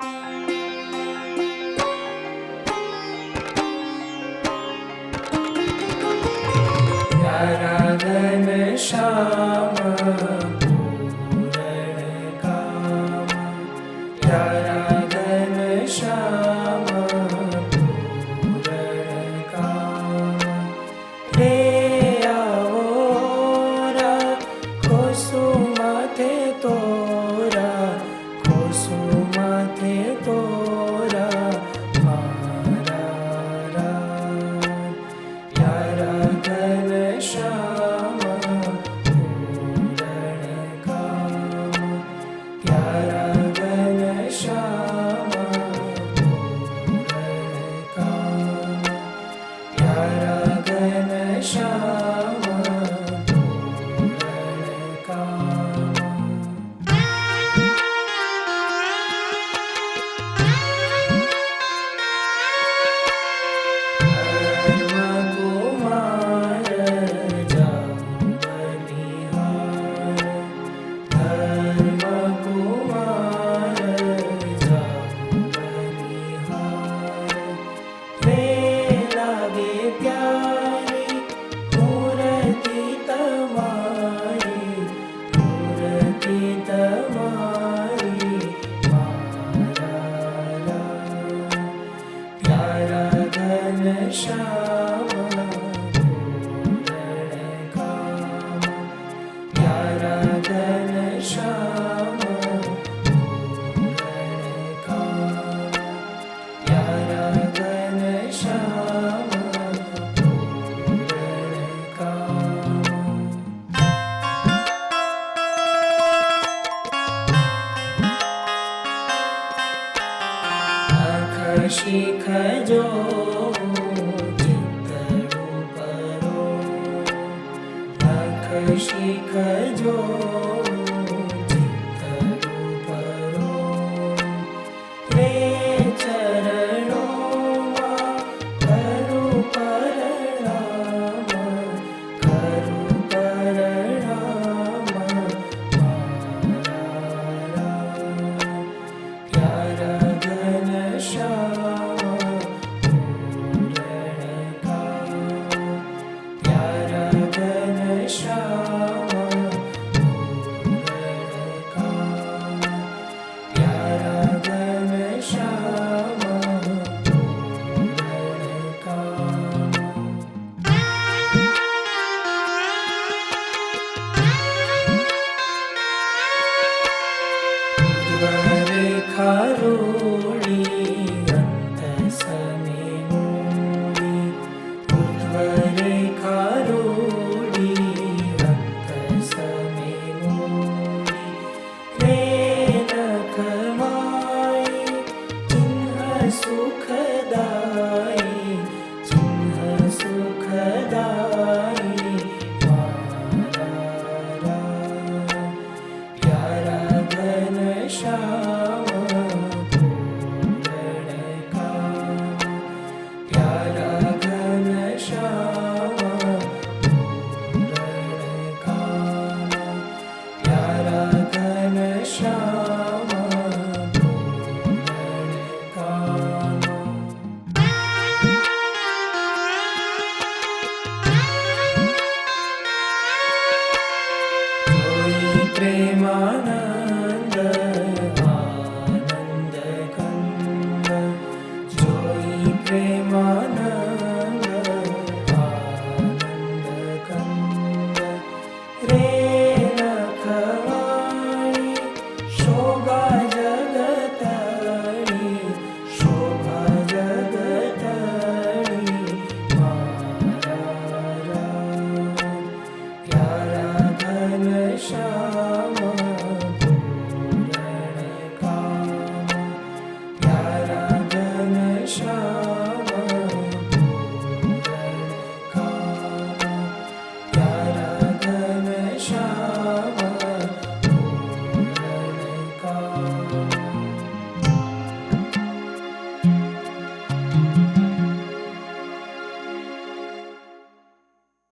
प्यारा घनश्याम पूरण काम, प्यारा घनश्याम पूरण काम। रे आवो रा कुसुमाथे तोरा, कुसुमाथे तोरा मारा राम। प्यारा घनश्याम पूरण काम, प्यारा घनश्याम पूरण काम, प्यारा घनश्याम पूरण काम। धर्मकुमार जाम्बलिहार, धर्मकुमार जाम्बलिहार। रे लागे प्यारी मूर्ति तमारी, मूर्ति तमारी मारा राम। प्यारा घनश्याम पूरण काम, प्यारा घनश्याम पूरण काम, प्यारा घनश्याम पूरण काम। आँख शिख जो चित्तरूपरो, आँख शिख जो चित्तरूपरो। रे चरणों करु प्रणाम, करु प्रणाम मारा राम। प्यारा घनश्याम पूरण काम, प्यारा घनश्याम पूरण काम, प्यारा घनश्याम पूरण काम। उर्ध्वरेखारूप